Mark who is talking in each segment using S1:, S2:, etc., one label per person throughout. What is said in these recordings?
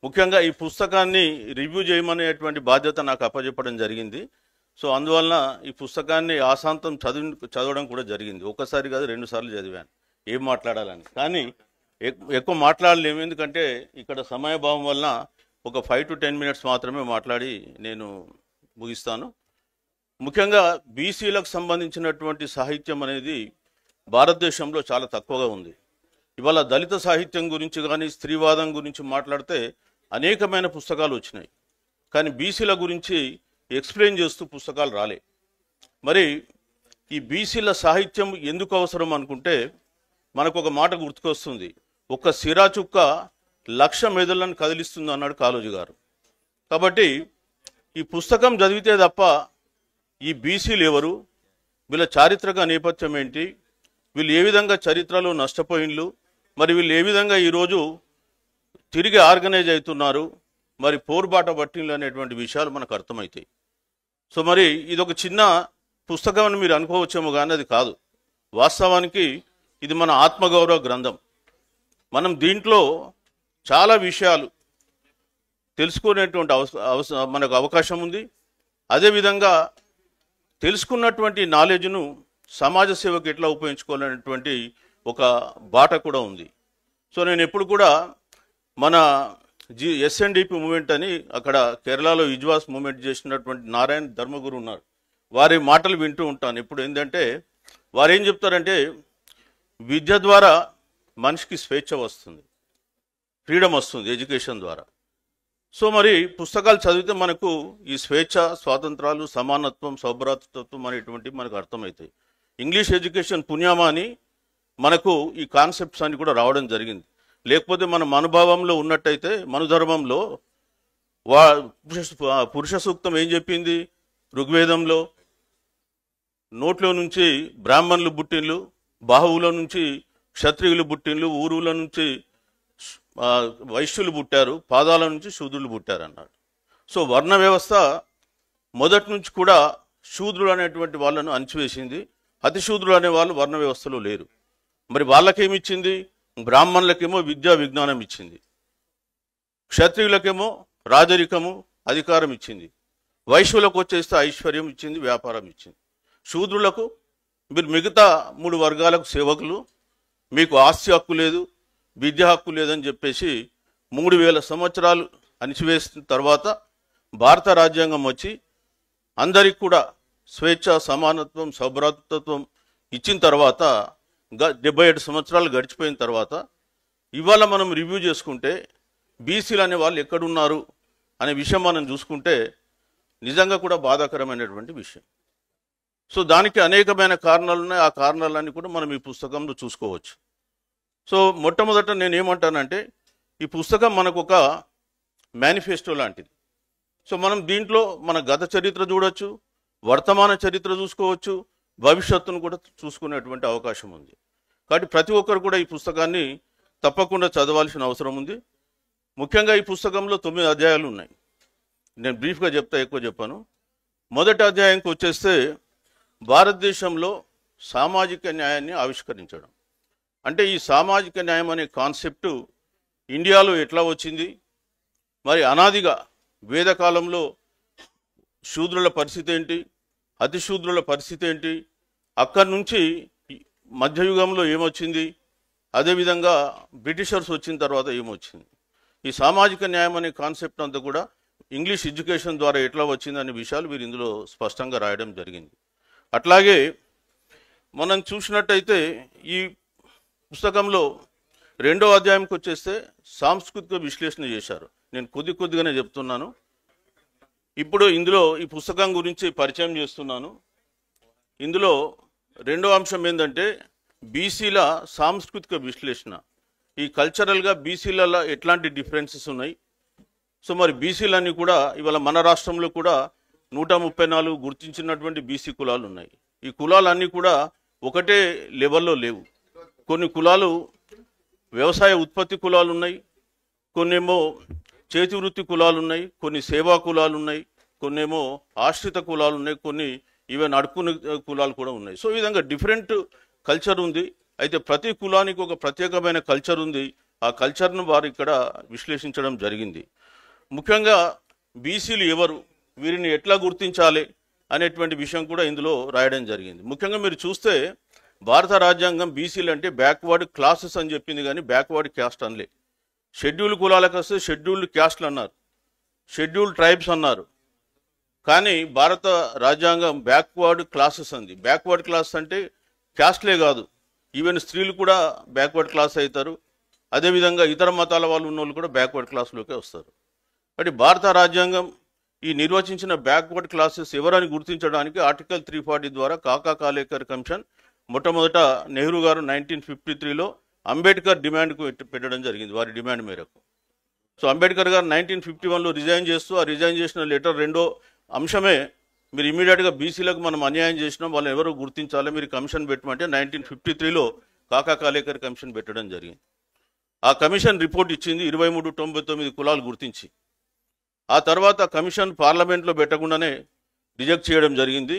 S1: ముఖ్యంగా ఈ పుస్తకాన్ని రివ్యూ చేయమనేటువంటి బాధ్యత నాకు అప్పచెప్పడం జరిగింది. సో అందువలన ఈ పుస్తకాన్ని ఆశాంతం చదవడం కూడా జరిగింది. ఒక్కసారి కాదు, 2 సార్లు చదివాను ఏం మాట్లాడాలని. కానీ ఎక్కువ మాట్లాడలేము, ఎందుకంటే ఇక్కడ సమయభావం వలన ఒక 5 to 10 minutes మాత్రమే మాట్లాడి నేను ముగిస్తాను. ముఖ్యంగా బీసీలకు సంబంధించినటువంటి సాహిత్యం అనేది భారతదేశంలో చాలా తక్కువగా ఉంది. ఇవాళ దళిత సాహిత్యం గురించి కానీ స్త్రీవాదం గురించి మాట్లాడితే అనేకమైన పుస్తకాలు వచ్చినాయి, కానీ బీసీల గురించి ఎక్స్ప్లెయిన్ చేస్తూ పుస్తకాలు రాలే. మరి ఈ బీసీల సాహిత్యం ఎందుకు అవసరం అనుకుంటే మనకు ఒక మాట గుర్తుకొస్తుంది, ఒక సిరా చుక్క 1,00,000 మెదళ్ళను కదిలిస్తుంది అన్నాడు కాళోజీ గారు. కాబట్టి ఈ పుస్తకం చదివితే తప్ప ఈ బీసీలు ఎవరు, వీళ్ళ చారిత్రక నేపథ్యం ఏంటి, వీళ్ళు ఏ విధంగా చరిత్రలో నష్టపోయిన్లు, మరి వీళ్ళు ఏ విధంగా ఈరోజు తిరిగి ఆర్గనైజ్ అవుతున్నారు, మరి పోరుబాట పట్టిన్లు అనేటువంటి విషయాలు మనకు అర్థమవుతాయి. సో మరి ఇదొక చిన్న పుస్తకం అని మీరు అనుకోవచ్చేమో, కానీ అది కాదు. వాస్తవానికి ఇది మన ఆత్మగౌరవ గ్రంథం. మనం దీంట్లో చాలా విషయాలు తెలుసుకునేటువంటి మనకు అవకాశం ఉంది. అదేవిధంగా తెలుసుకున్నటువంటి నాలెడ్జ్ను సమాజ సేవకు ఎట్లా ఉపయోగించుకోవాలనేటువంటి ఒక బాట కూడా ఉంది. సో నేను ఎప్పుడు కూడా మన SNDP మూమెంట్ అని అక్కడ కేరళలో ఇజ్వాస్ మూమెంట్ చేసినటువంటి నారాయణ ధర్మగురు ఉన్నారు, వారి మాటలు వింటూ ఉంటాను ఎప్పుడు. ఏంటంటే వారు ఏం చెప్తారంటే, విద్య ద్వారా మనిషికి స్వేచ్ఛ వస్తుంది, ఫ్రీడమ్ వస్తుంది ఎడ్యుకేషన్ ద్వారా. సో మరి పుస్తకాలు చదివితే మనకు ఈ స్వేచ్ఛ, స్వాతంత్రాలు, సమానత్వం, సౌభ్రాతృత్వం అనేటువంటివి మనకు అర్థమవుతాయి. ఇంగ్లీష్ ఎడ్యుకేషన్ పుణ్యమా అని మనకు ఈ కాన్సెప్ట్స్ అన్ని కూడా రావడం జరిగింది. లేకపోతే మన అనుభవంలో ఉన్నట్టయితే మనుధర్మంలో పురుష సూక్తం ఏం చెప్పింది, ఋగ్వేదంలో నోట్లో నుంచి బ్రాహ్మణులు పుట్టిన్లు, బాహువుల నుంచి క్షత్రియులు పుట్టిన్లు, ఊరువుల నుంచి వైశ్యులు పుట్టారు, పాదాల నుంచి శూద్రులు పుట్టారు అన్నాడు. సో వర్ణ వ్యవస్థ మొదటి నుంచి కూడా శూద్రులు అనేటువంటి వాళ్ళను అణిచివేసింది. అతిశూద్రులు అనే వాళ్ళు వర్ణ వ్యవస్థలో లేరు. మరి వాళ్ళకేమిచ్చింది, బ్రాహ్మణులకేమో విద్యా విజ్ఞానం ఇచ్చింది, క్షత్రియులకేమో రాజరికము అధికారం ఇచ్చింది, వైశ్యులకు వచ్చేస్తే ఐశ్వర్యం ఇచ్చింది, వ్యాపారం ఇచ్చింది. శూద్రులకు మీరు మిగతా 3 వర్గాలకు సేవకులు, మీకు ఆస్తి హక్కు లేదు, విద్యా హక్కు లేదని చెప్పేసి 3000 సంవత్సరాలు అణిచివేసిన తర్వాత భారత రాజ్యాంగం వచ్చి అందరికి కూడా స్వేచ్ఛ, సమానత్వం, సౌభ్రాతృత్వం ఇచ్చిన తర్వాత 77 సంవత్సరాలు గడిచిపోయిన తర్వాత ఇవాళ మనం రివ్యూ చేసుకుంటే బీసీలు అనే వాళ్ళు ఎక్కడున్నారు అనే విషయం మనం చూసుకుంటే నిజంగా కూడా బాధాకరమైనటువంటి విషయం. సో దానికి అనేకమైన కారణాలు ఉన్నాయి. ఆ కారణాలన్నీ కూడా మనం ఈ పుస్తకంలో చూసుకోవచ్చు. సో మొట్టమొదట నేను ఏమంటానంటే, ఈ పుస్తకం మనకు ఒక మేనిఫెస్టో లాంటిది. సో మనం దీంట్లో మన గత చరిత్ర చూడొచ్చు, వర్తమాన చరిత్ర చూసుకోవచ్చు, భవిష్యత్తును కూడా చూసుకునేటువంటి అవకాశం ఉంది. కాబట్టి ప్రతి ఒక్కరు కూడా ఈ పుస్తకాన్ని తప్పకుండా చదవాల్సిన అవసరం ఉంది. ముఖ్యంగా ఈ పుస్తకంలో 9 అధ్యాయాలు ఉన్నాయి. నేను బ్రీఫ్గా చెప్తా, ఎక్కువ చెప్పాను. మొదటి అధ్యాయంకి వచ్చేస్తే భారతదేశంలో సామాజిక న్యాయాన్ని ఆవిష్కరించడం. అంటే ఈ సామాజిక న్యాయం అనే కాన్సెప్టు ఇండియాలో ఎట్లా వచ్చింది, మరి అనాదిగా వేదకాలంలో శూద్రుల పరిస్థితి ఏంటి, అతిశూద్రుల పరిస్థితి ఏంటి, అక్కడి నుంచి మధ్యయుగంలో ఏమొచ్చింది, అదేవిధంగా బ్రిటిషర్స్ వచ్చిన తర్వాత ఏమొచ్చింది. ఈ సామాజిక న్యాయం అనే కాన్సెప్ట్ అంతా కూడా ఇంగ్లీష్ ఎడ్యుకేషన్ ద్వారా ఎట్లా వచ్చిందనే విషయాలు వీరు ఇందులో స్పష్టంగా రాయడం జరిగింది. అట్లాగే మనం చూసినట్టయితే ఈ పుస్తకంలో 2వ అధ్యాయంకి వచ్చేస్తే సాంస్కృతిక విశ్లేషణ చేశారు. నేను కొద్దిగానే చెప్తున్నాను. ఇప్పుడు ఇందులో ఈ పుస్తకం గురించి పరిచయం చేస్తున్నాను. ఇందులో 2వ అంశం ఏంటంటే బీసీల సాంస్కృతిక విశ్లేషణ. ఈ కల్చరల్గా బీసీలలో ఎట్లాంటి డిఫరెన్సెస్ ఉన్నాయి. సో మరి బీసీలన్నీ కూడా ఇవాళ మన రాష్ట్రంలో కూడా 134 గుర్తించినటువంటి బీసీ కులాలు ఉన్నాయి. ఈ కులాలన్నీ కూడా ఒకటే లెవెల్లో లేవు. కొన్ని కులాలు వ్యవసాయ ఉత్పత్తి కులాలు ఉన్నాయి, కొన్నేమో చేతి వృత్తి కులాలు ఉన్నాయి, కొన్ని సేవా కులాలు ఉన్నాయి, కొన్నేమో ఆశ్రిత కులాలు ఉన్నాయి, కొన్ని ఈవెన్ అడుక్కునే కులాలు కూడా ఉన్నాయి. సో ఈ విధంగా డిఫరెంట్ కల్చర్ ఉంది. అయితే ప్రతి కులానికి ఒక ప్రత్యేకమైన కల్చర్ ఉంది. ఆ కల్చర్ను వారు ఇక్కడ విశ్లేషించడం జరిగింది. ముఖ్యంగా బీసీలు ఎవరు, వీరిని ఎట్లా గుర్తించాలి అనేటువంటి విషయం కూడా ఇందులో రాయడం జరిగింది. ముఖ్యంగా మీరు చూస్తే భారత రాజ్యాంగం బీసీలు అంటే బ్యాక్వర్డ్ క్లాసెస్ అని చెప్పింది, కానీ బ్యాక్వర్డ్ క్యాస్ట్ అనలే. షెడ్యూల్ కులాలకు వస్తే షెడ్యూల్డ్ క్యాస్ట్లు అన్నారు, షెడ్యూల్డ్ ట్రైబ్స్ అన్నారు. కానీ భారత రాజ్యాంగం బ్యాక్వర్డ్ క్లాసెస్ అంది. బ్యాక్వర్డ్ క్లాస్ అంటే క్యాస్ట్లే కాదు, ఈవెన్ స్త్రీలు కూడా బ్యాక్వర్డ్ క్లాస్ అవుతారు. అదేవిధంగా ఇతర మతాల వాళ్ళు ఉన్న వాళ్ళు కూడా బ్యాక్వర్డ్ క్లాస్లోకే వస్తారు. కాబట్టి భారత రాజ్యాంగం ఈ నిర్వచించిన బ్యాక్వర్డ్ క్లాసెస్ ఎవరని గుర్తించడానికి ఆర్టికల్ 340 ద్వారా కాకా కాలేకర్ కమిషన్ మొట్టమొదట నెహ్రూ గారు 1953లో అంబేద్కర్ డిమాండ్కు పెట్టడం జరిగింది, వారి డిమాండ్ మేరకు. సో అంబేద్కర్ గారు 1951లో రిజైన్ చేస్తూ, ఆ రిజైన్ చేసిన లెటర్ రెండో అంశమే మీరు ఇమీడియట్గా బీసీలకు మనం అన్యాయం చేసినాం, వాళ్ళని ఎవరు గుర్తించాలి, మీరు కమిషన్ పెట్టమంటే 1953లో కాకా కాలేకర్ కమిషన్ పెట్టడం జరిగింది. ఆ కమిషన్ రిపోర్ట్ ఇచ్చింది 2399 కులాలు గుర్తించి. ఆ తర్వాత కమిషన్ పార్లమెంట్లో పెట్టకుండానే రిజెక్ట్ చేయడం జరిగింది.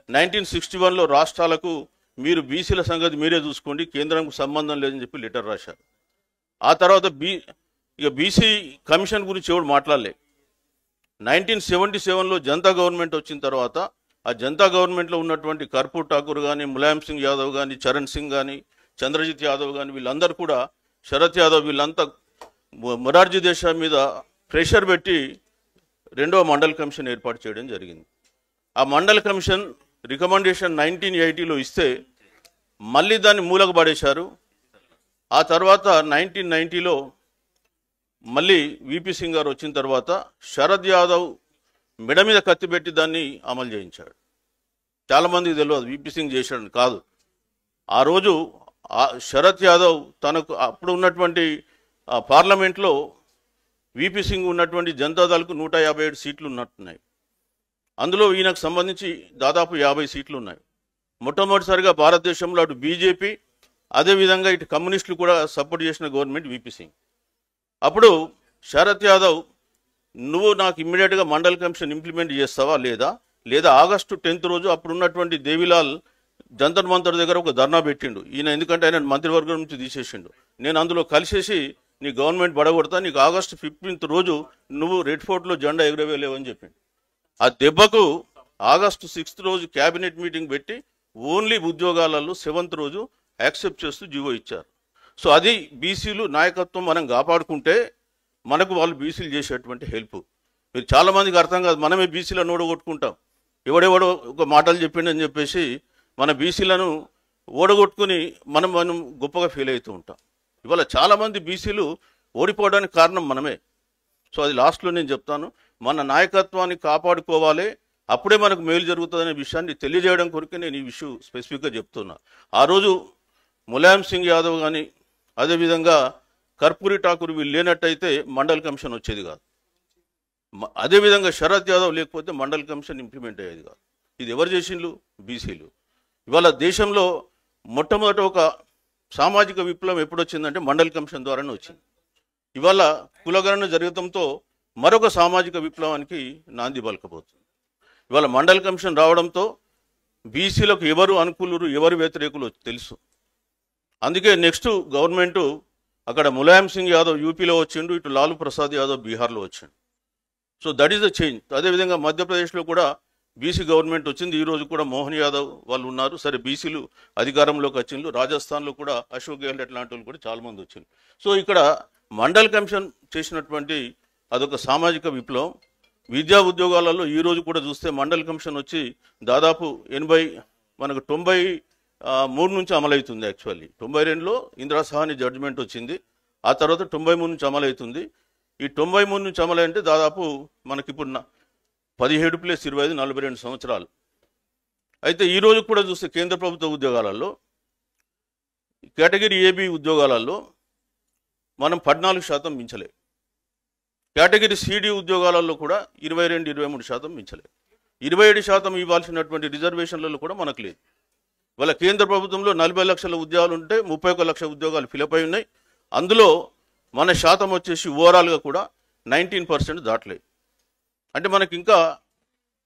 S1: 1961లో రాష్ట్రాలకు మీరు బీసీల సంగతి మీరే చూసుకోండి, కేంద్రంకు సంబంధం లేదని చెప్పి లెటర్ రాశారు. ఆ తర్వాత బీసీ కమిషన్ గురించి ఎవరు మాట్లాడలే. 1977లో జనతా గవర్నమెంట్ వచ్చిన తర్వాత ఆ జనతా గవర్నమెంట్లో ఉన్నటువంటి కర్పూర్ ఠాకూర్ కానీ, ములాయం సింగ్ యాదవ్ కానీ, చరణ్ సింగ్ కానీ, చంద్రజిత్ యాదవ్ కానీ, వీళ్ళందరూ కూడా, శరత్ యాదవ్, వీళ్ళంతా మొరార్జీ దేశాయ్ మీద ప్రెషర్ పెట్టి రెండవ మండల్ కమిషన్ ఏర్పాటు చేయడం జరిగింది. ఆ మండల్ కమిషన్ రికమెండేషన్ 1980లో ఇస్తే మళ్ళీ దాన్ని మూలకు పడేశారు. ఆ తర్వాత 1990లో మళ్ళీ విపి సింగ్ గారు వచ్చిన తర్వాత శరద్ యాదవ్ మెడ మీద కత్తి పెట్టి దాన్ని అమలు చేయించాడు. చాలామందికి తెలియదు విపి సింగ్ చేశాడని. కాదు, ఆ రోజు శరద్ యాదవ్ తనకు అప్పుడు ఉన్నటువంటి పార్లమెంట్లో విపి సింగ్ ఉన్నటువంటి జనతాదళ్కు 157 సీట్లు ఉన్నట్టున్నాయి. అందులో ఈయనకు సంబంధించి దాదాపు 50 సీట్లు ఉన్నాయి. మొట్టమొదటిసారిగా భారతదేశంలో అటు బీజేపీ అదేవిధంగా ఇటు కమ్యూనిస్టులు కూడా సపోర్ట్ చేసిన గవర్నమెంట్ విపి సింగ్. అప్పుడు శరత్ యాదవ్, నువ్వు నాకు ఇమ్మీడియట్గా మండల్ కమిషన్ ఇంప్లిమెంట్ చేస్తావా లేదా ఆగస్టు 10 రోజు అప్పుడున్నటువంటి దేవిలాల్ జంతర్ మంతర్ దగ్గర ఒక ధర్నా పెట్టిండు. ఈయన ఎందుకంటే ఆయన మంత్రివర్గం నుంచి తీసేసిండు. నేను అందులో కలిసేసి నీ గవర్నమెంట్ బడగొడతా, నీకు ఆగస్టు 15 రోజు నువ్వు రెడ్ ఫోర్ట్లో జెండా ఎగురవేయలేవని చెప్పిండు. ఆ దెబ్బకు ఆగస్టు 6 రోజు క్యాబినెట్ మీటింగ్ పెట్టి ఓన్లీ ఉద్యోగాలలో 7th రోజు యాక్సెప్ట్ చేస్తూ జీవో ఇచ్చారు. సో అది బీసీలు నాయకత్వం మనం కాపాడుకుంటే మనకు వాళ్ళు బీసీలు చేసేటువంటి హెల్ప్. మీరు చాలామందికి అర్థం కాదు, మనమే బీసీలను ఓడగొట్టుకుంటాం. ఎవడెవడో ఒక మాటలు చెప్పిండని చెప్పేసి మన బీసీలను ఓడగొట్టుకుని మనం గొప్పగా ఫీల్ అవుతూ ఉంటాం. ఇవాళ చాలామంది బీసీలు ఓడిపోవడానికి కారణం మనమే. సో అది లాస్ట్లో నేను చెప్తాను, మన నాయకత్వాన్ని కాపాడుకోవాలి, అప్పుడే మనకు మేలు జరుగుతుందనే విషయాన్ని తెలియజేయడం కొరకు నేను ఈ విషయం స్పెసిఫిక్గా చెప్తున్నా. ఆ రోజు ములాయం సింగ్ యాదవ్ కానీ అదేవిధంగా కర్పూరి ఠాకూర్ వీళ్ళు లేనట్టయితే మండల్ కమిషన్ వచ్చేది కాదు. అదేవిధంగా శరత్ యాదవ్ లేకపోతే మండల్ కమిషన్ ఇంప్లిమెంట్ అయ్యేది కాదు. ఇది ఎవరు చేసిండ్రు? బీసీలు. ఇవాళ దేశంలో మొట్టమొదట ఒక సామాజిక విప్లవం ఎప్పుడు వచ్చిందంటే మండల్ కమిషన్ ద్వారానే వచ్చింది. ఇవాళ కులగణన జరగడంతో మరొక సామాజిక విప్లవానికి నాంది పలకబోతుంది. ఇవాళ మండల్ కమిషన్ రావడంతో బీసీలకు ఎవరు అనుకూలురు ఎవరు వ్యతిరేకులు తెలుసు. అందుకే నెక్స్ట్ గవర్నమెంటు అక్కడ ములాయం సింగ్ యాదవ్ యూపీలో వచ్చిండు, ఇటు లాలూ ప్రసాద్ యాదవ్ బీహార్లో వచ్చిండు. So that is the change. అదేవిధంగా మధ్యప్రదేశ్లో కూడా బీసీ గవర్నమెంట్ వచ్చింది. ఈరోజు కూడా మోహన్ యాదవ్ వాళ్ళు ఉన్నారు. సరే బీసీలు అధికారంలోకి వచ్చిండ్రు. రాజస్థాన్లో కూడా అశోక్ గెహ్లోట్ లాంటి వాళ్ళు కూడా చాలామంది వచ్చిండ్రు. సో ఇక్కడ మండల్ కమిషన్ చేసినటువంటి అదొక సామాజిక విప్లవం. విద్యా ఉద్యోగాలలో ఈరోజు కూడా చూస్తే మండల్ కమిషన్ వచ్చి దాదాపు 93 నుంచి అమలవుతుంది. యాక్చువల్లీ 92లో ఇందిరా సహాని జడ్జిమెంట్ వచ్చింది. ఆ తర్వాత 93 నుంచి అమలవుతుంది. ఈ 93 నుంచి అమలంటే దాదాపు మనకిప్పుడు 17 + 25 42 సంవత్సరాలు. అయితే ఈరోజు కూడా చూస్తే కేంద్ర ప్రభుత్వ ఉద్యోగాలలో కేటగిరీ ఏబి ఉద్యోగాలలో మనం 14% మించలే. కేటగిరీ సిడి ఉద్యోగాలలో కూడా 22-23% మించలే. 27% ఇవ్వాల్సినటువంటి రిజర్వేషన్లలో కూడా మనకు లేదు. ఇవాళ కేంద్ర ప్రభుత్వంలో 40 లక్షల ఉద్యోగాలు ఉంటే 31 లక్షల ఉద్యోగాలు ఫిలప్ అయి ఉన్నాయి. అందులో మన శాతం వచ్చేసి ఓవరాల్గా కూడా 19% దాటలేదు. అంటే మనకి ఇంకా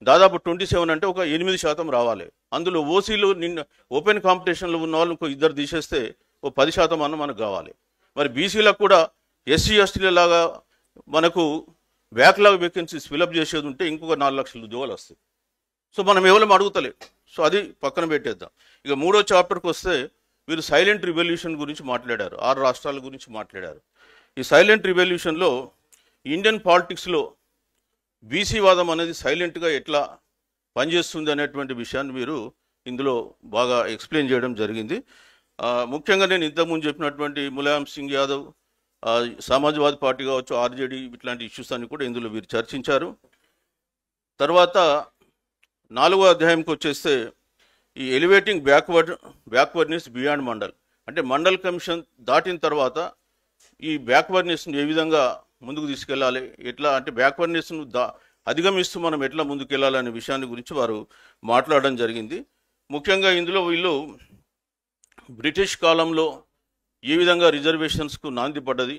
S1: దాదాపు 27 అంటే ఒక 8% రావాలి. అందులో ఓసీలు నిన్న ఓపెన్ కాంపిటీషన్లో ఉన్న వాళ్ళు ఇంకో 2 తీసేస్తే ఓ 10% అన్న మనకు కావాలి. మరి బీసీలకు కూడా ఎస్సీ ఎస్టీల లాగా మనకు బ్యాక్లాగ్ వేకెన్సీస్ ఫిలప్ చేసేది ఉంటే ఇంకొక 4 లక్షల ఉద్యోగాలు వస్తాయి. సో మనం ఎవరు అడుగుతలే. సో అది పక్కన పెట్టేద్దాం. ఇక 3వ చాప్టర్కి వస్తే వీరు సైలెంట్ రివల్యూషన్ గురించి మాట్లాడారు. 6 రాష్ట్రాల గురించి మాట్లాడారు. ఈ సైలెంట్ రివల్యూషన్లో ఇండియన్ పాలిటిక్స్లో బీసీ వాదం అనేది సైలెంట్గా ఎట్లా పనిచేస్తుంది అనేటువంటి విషయాన్ని మీరు ఇందులో బాగా ఎక్స్ప్లెయిన్ చేయడం జరిగింది. ముఖ్యంగా నేను ఇంతకుముందు చెప్పినటువంటి ములాయం సింగ్ యాదవ్, సమాజ్వాదీ పార్టీ కావచ్చు, ఆర్జేడీ, ఇట్లాంటి ఇష్యూస్ అన్ని కూడా ఇందులో వీరు చర్చించారు. తర్వాత 4వ అధ్యాయంకి వచ్చేస్తే ఈ ఎలివేటింగ్ బ్యాక్వర్డ్నెస్ బియాండ్ మండల్, అంటే మండల్ కమిషన్ దాటిన తర్వాత ఈ బ్యాక్వర్డ్నెస్ను ఏ విధంగా ముందుకు తీసుకెళ్ళాలి, ఎట్లా అంటే బ్యాక్వర్డ్నెస్ను అధిగమిస్తూ మనం ఎట్లా ముందుకెళ్ళాలనే విషయాన్ని గురించి వారు మాట్లాడడం జరిగింది. ముఖ్యంగా ఇందులో వీళ్ళు బ్రిటిష్ కాలంలో ఏ విధంగా రిజర్వేషన్స్కు నాంది పడ్డది,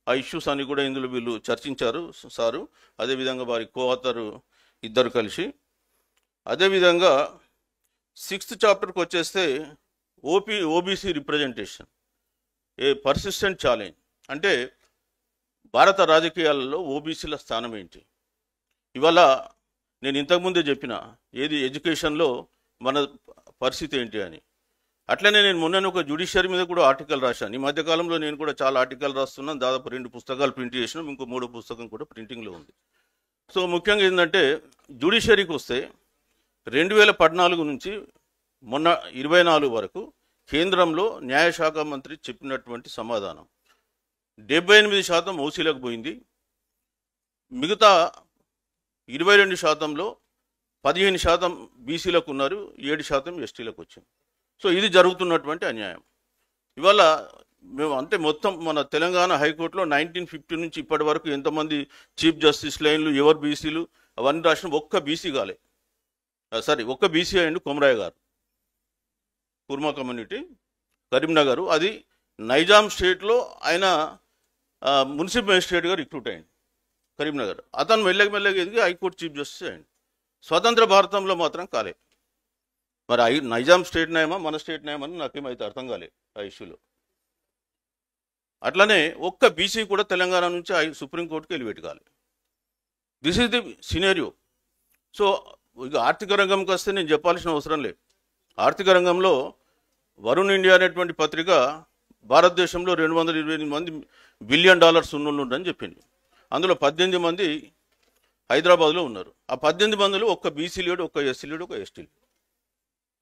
S1: ఆ ఇష్యూస్ అన్ని కూడా ఇందులో వీళ్ళు చర్చించారు సారు, అదేవిధంగా వారి కోఆథర్ ఇద్దరు కలిసి. అదేవిధంగా 6th చాప్టర్కి వచ్చేస్తే ఓబీసీ రిప్రజెంటేషన్ ఏ పర్సిస్టెంట్ ఛాలెంజ్, అంటే భారత రాజకీయాలలో ఓబీసీల స్థానం ఏంటి. ఇవాళ నేను ఇంతకుముందే చెప్పిన ఏది ఎడ్యుకేషన్లో మన పరిస్థితి ఏంటి అని. అట్లనే నేను మొన్న ఒక జ్యుడిషియరీ మీద కూడా ఆర్టికల్ రాశాను. ఈ మధ్యకాలంలో నేను కూడా చాలా ఆర్టికల్ రాస్తున్నాను. దాదాపు 2 పుస్తకాలు ప్రింట్ చేసినాం, ఇంకో 3వ పుస్తకం కూడా ప్రింటింగ్లో ఉంది. సో ముఖ్యంగా ఏంటంటే జ్యుడిషియరీకి వస్తే 2014 నుంచి మొన్న 24 వరకు కేంద్రంలో న్యాయశాఖ మంత్రి చెప్పినటువంటి సమాధానం 78% ఓసీలకు పోయింది. మిగతా 22%లో 15% బీసీలకు ఉన్నారు, 7% ఎస్టీలకు వచ్చింది. సో ఇది జరుగుతున్నటువంటి అన్యాయం. ఇవాళ మేము అంటే మొత్తం మన తెలంగాణ హైకోర్టులో 1950 నుంచి ఇప్పటి వరకు ఎంతమంది చీఫ్ జస్టిస్ లైన్లు, ఎవరు బీసీలు, అవన్నీ రాసిన ఒక్క బీసీ కాలే. ఒక్క బీసీ అయ్యిండు కొమరయ్య గారు, కుర్మా కమ్యూనిటీ, కరీంనగర్. అది నైజాం స్టేట్లో ఆయన మున్సిపల్ మేజిస్ట్రేట్గా రిక్రూట్ అయ్యింది కరీంనగర్. అతను మెల్లగా ఎదిగి హైకోర్టు చీఫ్ జస్టిస్ అయ్యింది. స్వతంత్ర భారతంలో మాత్రం కాలే. మరి నైజాం స్టేట్ న్యాయమా మన స్టేట్ న్యాయమని నాకేమైతే అర్థం కాలే ఆ ఇష్యూలో. అట్లనే ఒక్క బీసీ కూడా తెలంగాణ నుంచి సుప్రీంకోర్టుకి ఎలివేట్ కాలే. This is the scenario. So ఇక ఆర్థిక రంగంకి వస్తే నేను చెప్పాల్సిన అవసరం లేదు. ఆర్థిక రంగంలో వరుణ్ ఇండియా అనేటువంటి పత్రిక భారతదేశంలో $228 బిలియన్ ఉన్నోళ్ళు ఉండని చెప్పింది. అందులో 18 మంది హైదరాబాద్లో ఉన్నారు. ఆ 18 మందిలో ఒక్క బీసీ లేడు, ఒక్క ఎస్సీ లేడు, ఒక ఎస్టీ లేడు.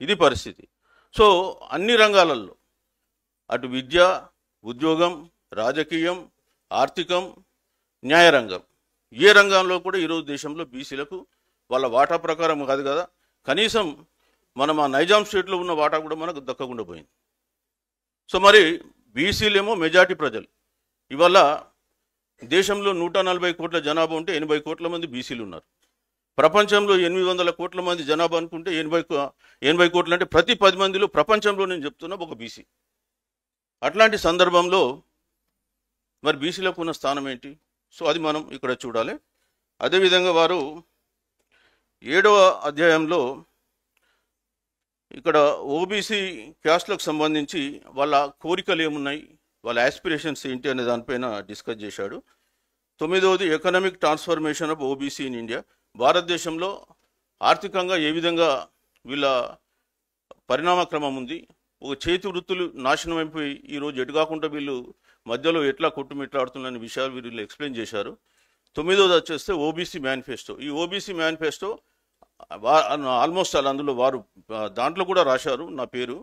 S1: ఇది పరిస్థితి. సో అన్ని రంగాలలో అటు విద్య, ఉద్యోగం, రాజకీయం, ఆర్థికం, న్యాయరంగం, ఏ రంగంలో కూడా ఈరోజు దేశంలో బీసీలకు వాళ్ళ వాటా ప్రకారం కాదు కదా, కనీసం మనం ఆ నైజాం స్టేట్లో ఉన్న వాటా కూడా మనకు దక్కకుండా పోయింది. సో మరి బీసీలేమో మెజార్టీ ప్రజలు. ఇవాళ దేశంలో 140 కోట్ల జనాభా ఉంటే 80 కోట్ల మంది బీసీలు ఉన్నారు. ప్రపంచంలో 800 కోట్ల మంది జనాభా అనుకుంటే 80 కోట్లు అంటే ప్రతి 10 మందిలో ప్రపంచంలో నేను చెప్తున్నా ఒక బీసీ. అట్లాంటి సందర్భంలో మరి బీసీలకు ఉన్న స్థానం ఏంటి? సో అది మనం ఇక్కడ చూడాలి. అదేవిధంగా వారు 7వ అధ్యాయంలో ఇక్కడ ఓబీసీ క్యాస్ట్లకు సంబంధించి వాళ్ళ కోరికలు ఏమున్నాయి, వాళ్ళ యాస్పిరేషన్స్ ఏంటి అనే దానిపైన డిస్కస్ చేశాడు. 9వది economic transformation of OBC in India. భారతదేశంలో ఆర్థికంగా ఏ విధంగా వీళ్ళ పరిణామక్రమం ఉంది, ఒక చేతి వృత్తులు నాశనం అయిపోయి ఈరోజు ఎటు కాకుండా వీళ్ళు మధ్యలో ఎట్లా కొట్టుమిట్లాడుతున్న విషయాలు వీళ్ళు ఎక్స్ప్లెయిన్ చేశారు. 9వది వచ్చేస్తే ఓబీసీ మేనిఫెస్టో. ఈ ఓబీసీ మేనిఫెస్టో ఆల్మోస్ట్ అందులో వారు దాంట్లో కూడా రాశారు నా పేరు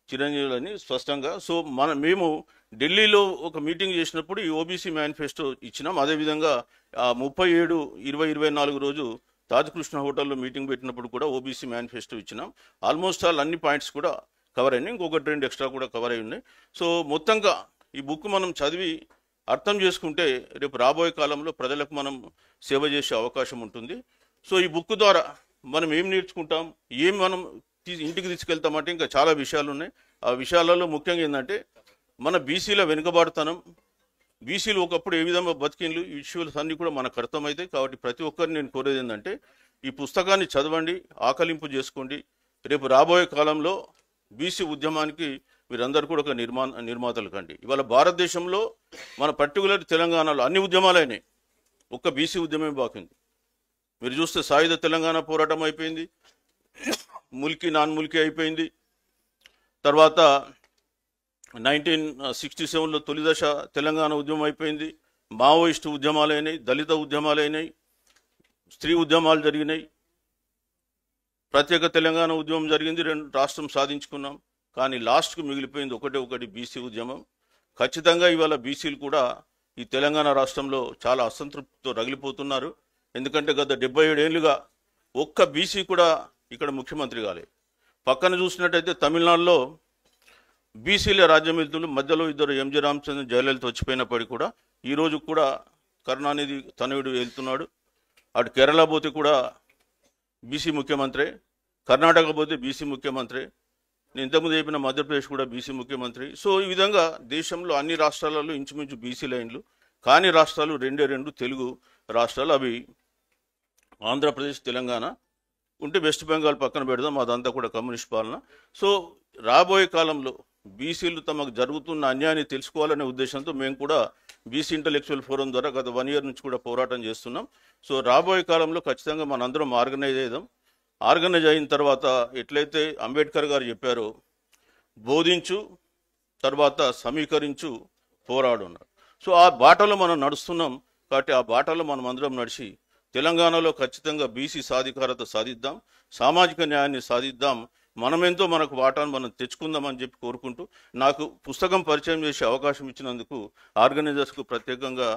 S1: చిరంజీవులని స్పష్టంగా. సో మేము ఢిల్లీలో ఒక మీటింగ్ చేసినప్పుడు ఈ ఓబీసీ మేనిఫెస్టో ఇచ్చినాం. అదేవిధంగా 37/20/24 రోజు తాజ్ కృష్ణ హోటల్లో మీటింగ్ పెట్టినప్పుడు కూడా ఓబీసీ మేనిఫెస్టో ఇచ్చినాం. ఆల్మోస్ట్ అన్ని పాయింట్స్ కూడా కవర్ అయినాయి, ఇంకొకటి 2 ఎక్స్ట్రా కూడా కవర్ అయి ఉన్నాయి. సో మొత్తంగా ఈ బుక్ మనం చదివి అర్థం చేసుకుంటే రేపు రాబోయే కాలంలో ప్రజలకు మనం సేవ చేసే అవకాశం ఉంటుంది. సో ఈ బుక్ ద్వారా మనం ఏం నేర్చుకుంటాం, ఏం మనం ఇంటికి తీసుకెళ్తామంటే ఇంకా చాలా విషయాలు ఉన్నాయి. ఆ విషయాలలో ముఖ్యంగా ఏంటంటే మన బీసీల వెనుకబాటుతనం, బీసీలు ఒకప్పుడు ఏ విధంగా బతికిన్లు, ఈ ఇష్యూస్ అన్నీ కూడా మనకు అర్థమవుతాయి. కాబట్టి ప్రతి ఒక్కరిని నేను కోరేది ఏంటంటే ఈ పుస్తకాన్ని చదవండి, ఆకలింపు చేసుకోండి. రేపు రాబోయే కాలంలో బీసీ ఉద్యమానికి మీరందరూ కూడా ఒక నిర్మాతలు కండి. ఇవాళ భారతదేశంలో మన పర్టికులర్ తెలంగాణలో అన్ని ఉద్యమాలైనాయి, ఒక్క బీసీ ఉద్యమమే బాకింది. మీరు చూస్తే సాయుధ తెలంగాణ పోరాటం అయిపోయింది, ముల్కీ నాన్ ముల్కీ అయిపోయింది. తర్వాత 1967లో తొలి దశ తెలంగాణ ఉద్యమం అయిపోయింది. మావోయిస్టు ఉద్యమాలైనాయి, దళిత ఉద్యమాలైనాయి, స్త్రీ ఉద్యమాలు జరిగినాయి, ప్రత్యేక తెలంగాణ ఉద్యమం జరిగింది, రాష్ట్రం సాధించుకున్నాం. కానీ లాస్ట్కు మిగిలిపోయింది ఒకటి బీసీ ఉద్యమం. ఖచ్చితంగా ఇవాళ బీసీలు కూడా ఈ తెలంగాణ రాష్ట్రంలో చాలా అసంతృప్తితో రగిలిపోతున్నారు. ఎందుకంటే గత 77 ఏళ్ళుగా ఒక్క బీసీ కూడా ఇక్కడ ముఖ్యమంత్రి కాలేదు. పక్కన చూసినట్టయితే తమిళనాడులో బీసీల రాజ్యం వెళ్తున్నారు, మధ్యలో ఇద్దరు ఎంజి రామచంద్ర జయలలిత వచ్చిపోయినప్పటికీ కూడా ఈరోజు కూడా కరుణానిధి తనయుడు వెళ్తున్నాడు. అటు కేరళ పోతే కూడా బీసీ ముఖ్యమంత్రి, కర్ణాటక పోతే బీసీ ముఖ్యమంత్రి, నేను ఇంతకుముందు చెప్పిన మధ్యప్రదేశ్ కూడా బీసీ ముఖ్యమంత్రి. సో ఈ విధంగా దేశంలో అన్ని రాష్ట్రాలలో ఇంచుమించు బీసీ లైన్లు. కాని రాష్ట్రాలు రెండు తెలుగు రాష్ట్రాలు, అవి ఆంధ్రప్రదేశ్, తెలంగాణ. ఉంటే వెస్ట్ బెంగాల్ పక్కన పెడదాం, అదంతా కూడా కమ్యూనిస్ట్ పాలన. సో రాబోయే కాలంలో బీసీలు తమకు జరుగుతున్న అన్యాయాన్ని తెలుసుకోవాలనే ఉద్దేశంతో మేము కూడా బీసీ ఇంటలెక్చువల్ ఫోరం ద్వారా గత 1 year నుంచి కూడా పోరాటం చేస్తున్నాం. సో రాబోయే కాలంలో ఖచ్చితంగా మనందరం ఆర్గనైజ్ అయిదాం. ఆర్గనైజ్ అయిన తర్వాత ఎట్లయితే అంబేద్కర్ గారు చెప్పారో, బోధించు, తర్వాత సమీకరించు, పోరాడు అన్నారు. సో ఆ బాటలో మనం నడుస్తున్నాం. కాబట్టి ఆ బాటలో మనం అందరం నడిచి తెలంగాణలో ఖచ్చితంగా బీసీ సాధికారత సాధిద్దాం, సామాజిక న్యాయాన్ని సాధిద్దాం, మనమెంతో మనకు వాటాను మనం తెచ్చుకుందామని చెప్పి కోరుకుంటూ నాకు పుస్తకం పరిచయం చేసే అవకాశం ఇచ్చినందుకు ఆర్గనైజర్స్కు ప్రత్యేకంగా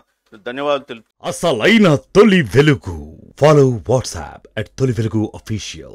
S1: ధన్యవాదాలు తెలుపు.
S2: అసలైన తొలి వెలుగు. ఫాలో వాట్సాప్ @తొలి వెలుగు official.